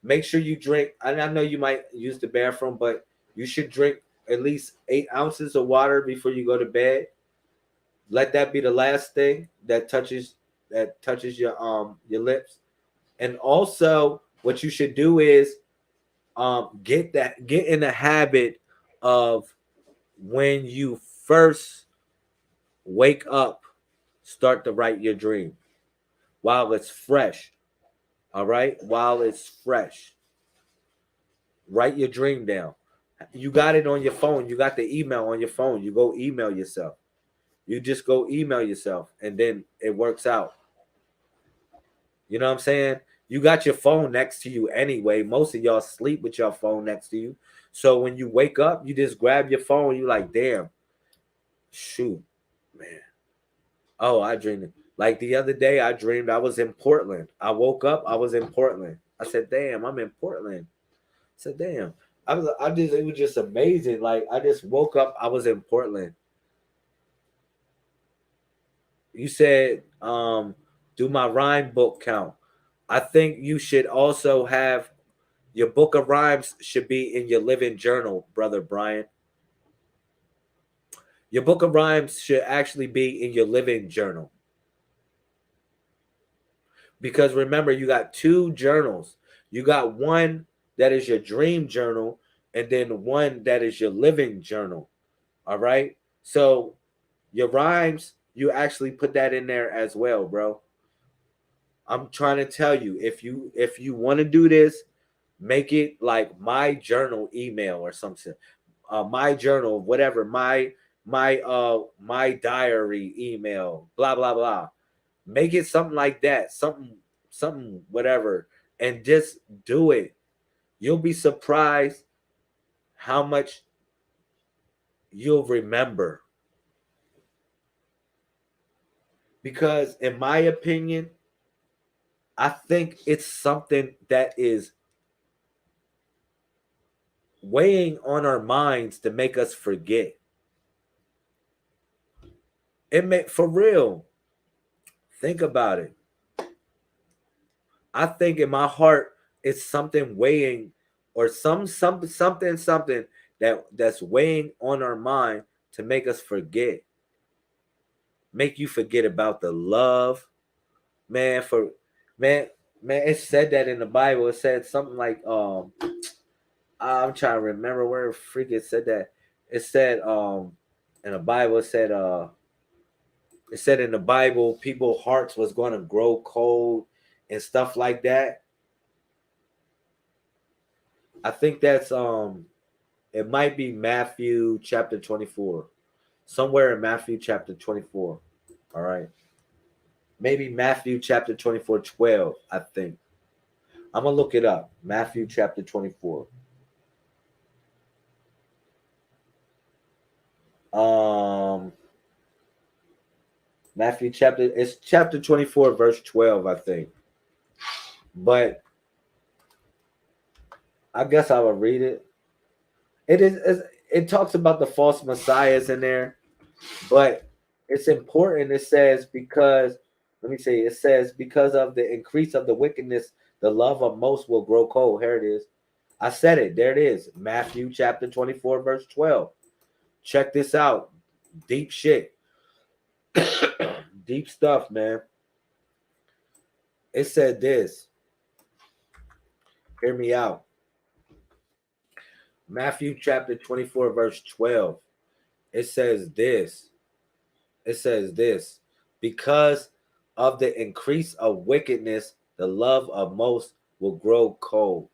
Make sure you drink, and I know you might use the bathroom, but you should drink at least 8 ounces of water before you go to bed. Let that be the last thing that touches your lips. And also what you should do is get in the habit of when you first wake up, start to write your dream while it's fresh. All right, while it's fresh. Write your dream down. You got it on your phone. You got the email on your phone. You go email yourself. You just go email yourself, and then it works out. You know what I'm saying? You got your phone next to you anyway. Most of y'all sleep with your phone next to you. So when you wake up, you just grab your phone. You like, damn, shoot, man. Oh, I dreamed it. Like the other day, I dreamed I was in Portland. I woke up, I was in Portland. I said, damn, I'm in Portland. I said, damn. It was just amazing. Like I just woke up, I was in Portland. You said, do my rhyme book count? I think you should also have your book of rhymes should be in your living journal, brother Brian. Your book of rhymes should actually be in your living journal. Because remember, you got two journals. You got one that is your dream journal, and then one that is your living journal. All right. So your rhymes, you actually put that in there as well, bro. I'm trying to tell you, if you want to do this, make it like my journal email or something. My journal, whatever, my diary email, blah blah blah. Make it something like that, something whatever, and just do it. You'll be surprised how much you'll remember. Because in my opinion, I think it's something that is weighing on our minds to make us forget. It may, for real. Think about it. I think in my heart it's something weighing, or something that's weighing on our mind to make us forget. Make you forget about the love, man. Man, it said that in the Bible. It said something like I'm trying to remember where freak it said that. It said in the Bible, it said in the Bible people's hearts was going to grow cold and stuff like that. I think that's it might be Matthew chapter 24. Somewhere in Matthew chapter 24. All right. Maybe Matthew chapter 24, 12, I think. I'm gonna look it up. Matthew chapter 24. Matthew it's chapter 24, verse 12, I think. But I guess I will read it. It talks about the false messiahs in there, but it's important. It says, because it says, because of the increase of the wickedness, the love of most will grow cold. Here it is. I said it. There it is. Matthew chapter 24, verse 12. Check this out. Deep shit. Deep stuff, man. It said this. Hear me out. Matthew chapter 24, verse 12. It says this. It says this. Because of the increase of wickedness, the love of most will grow cold.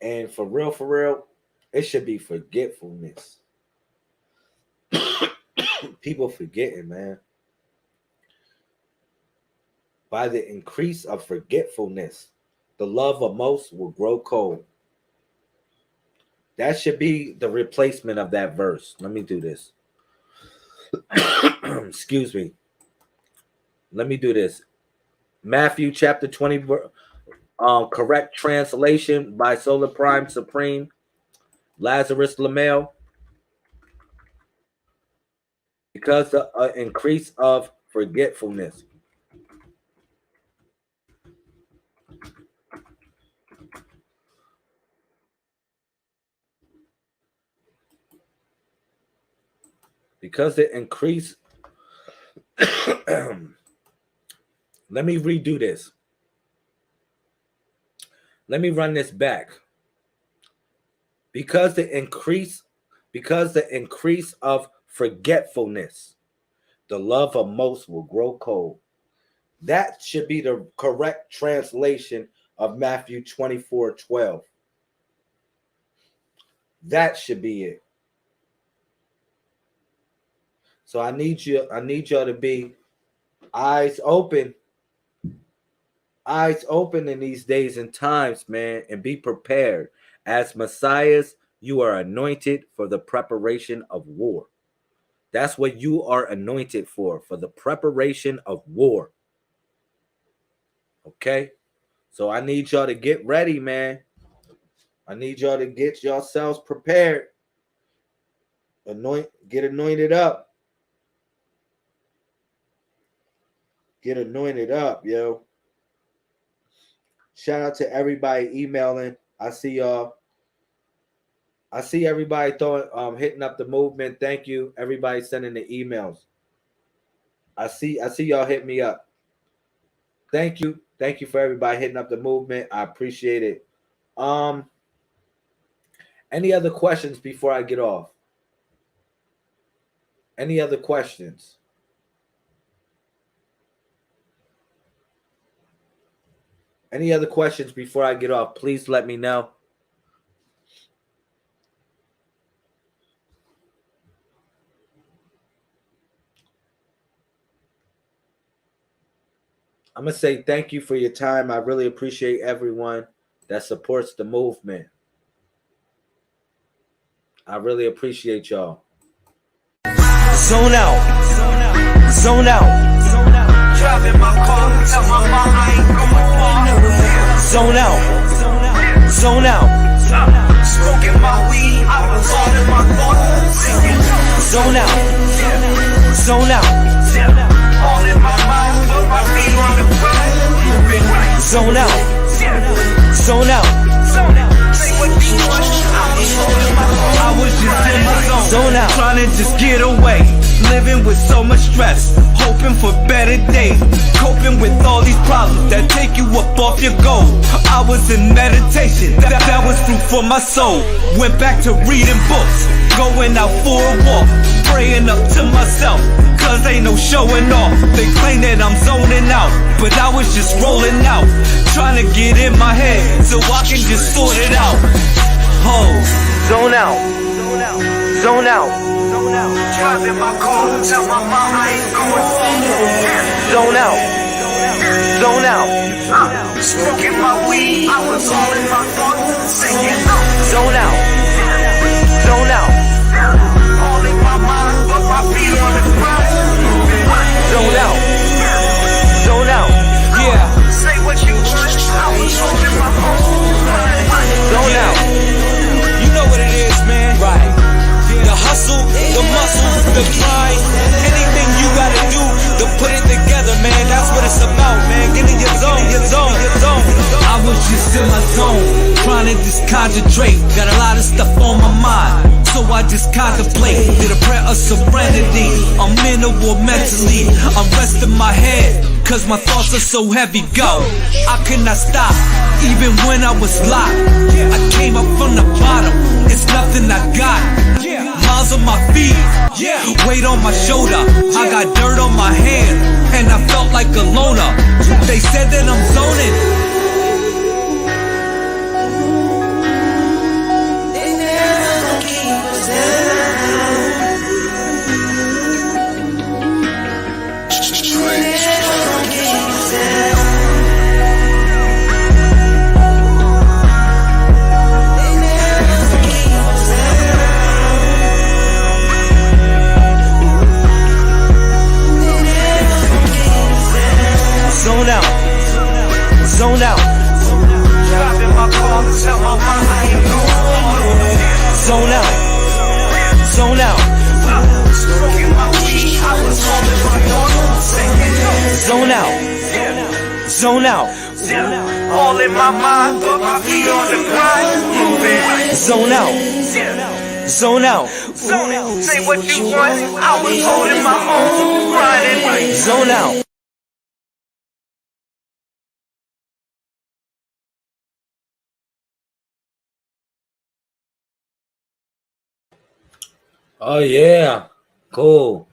And for real, it should be forgetfulness. People forgetting, man. By the increase of forgetfulness, the love of most will grow cold. That should be the replacement of that verse. Let me do this. Excuse me. Let me do this. Matthew chapter 20, correct translation by Solar Prime Supreme, Lazarus Lamel. Because the increase of forgetfulness. Because the increase. Let me redo this. Let me run this back. Because the increase of forgetfulness, the love of most will grow cold. That should be the correct translation of Matthew 24:12. That should be it. So I need y'all to be eyes open in these days and times, man, and be prepared. As Messiahs, you are anointed for the preparation of war. That's what you are anointed for the preparation of war. Okay? So I need y'all to get ready, man. I need y'all to get yourselves prepared. Get anointed up. Get anointed up, yo. Shout out to everybody emailing. I see y'all. I see everybody hitting up the movement. Thank you. Everybody sending the emails. I see y'all hit me up. Thank you. Thank you for everybody hitting up the movement. I appreciate it. Any other questions before I get off? Any other questions? Any other questions before I get off? Please let me know. I'm going to say thank you for your time. I really appreciate everyone that supports the movement. I really appreciate y'all. Zone out. Zone out. Driving my car, tell my mom I ain't going far. Zone out. Zone out. Smoking my weed, I was all in my thoughts. Zone out. Zone out. All in my mind, put my feet on the ground. Zone out. Zone out. Say what you want, I was just in my zone out, trying to just get away. Living with so much stress, hoping for better days. Coping with all these problems that take you up off your goal. I was in meditation, that was food for my soul. Went back to reading books, going out for a walk, praying up to myself, cause ain't no showing off. They claim that I'm zoning out, but I was just rolling out, trying to get in my head so I can just sort it out. Zone out. Zone out. Driving my car, tell my mom I ain't going far. Zone out. Zone out. Smoking my weed, I was all in my thoughts, singing. Zone out. Zone out. All in my mind, but my feet on the ground. Zone out. Zone out. Yeah. Say what you want, I was holding my phone. Zone out. You know what it is, man. Right. The hustle, the muscle, the grind. Anything you gotta do to put it together, man. That's what it's about, man. Get in your zone, your zone, your zone. I was just in my zone, trying to just concentrate. Got a lot of stuff on my mind, so I just contemplate. Did a prayer of serenity. I'm mental or mentally. I'm resting my head, cause my thoughts are so heavy. Go, I could not stop, even when I was locked. I came up from the bottom, it's nothing I got. Miles on my feet, weight on my shoulder. I got dirt on my hand, and I felt like a loner. They said that I'm zoning. Zone out. Zone out. Driving my car, tell my mom I ain't going. Zone out. Zone out. Smoking my weed, I was holding my thoughts, singing. Zone out. Zone out. All in my mind, but my feet on the grind. Moving. Zone out. Zone out. Zone out. Say what you want, I was holding my own, grinding. Zone out. Oh yeah, cool.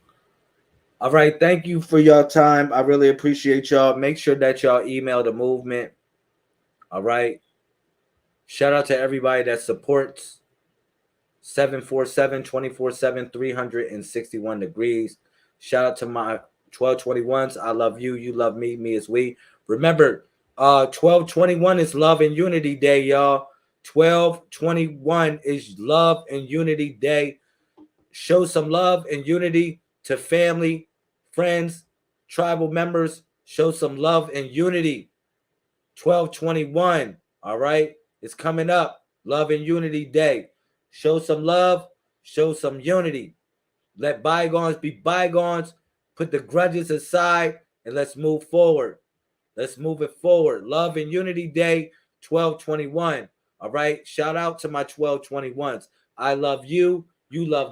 All right. Thank you for your time. I really appreciate y'all. Make sure that y'all email the movement. All right. Shout out to everybody that supports 747 24/7 361 degrees. Shout out to my 1221s. I love you. You love me. Me as we. Remember, 12/21 is Love and Unity Day, y'all. 12/21 is Love and Unity Day. Show some love and unity to family, friends, tribal members. Show some love and unity. 12/21. All right. It's coming up. Love and Unity Day. Show some love. Show some unity. Let bygones be bygones. Put the grudges aside and let's move forward. Let's move it forward. Love and Unity Day 12/21. All right. Shout out to my 12/21s. I love you. You love me.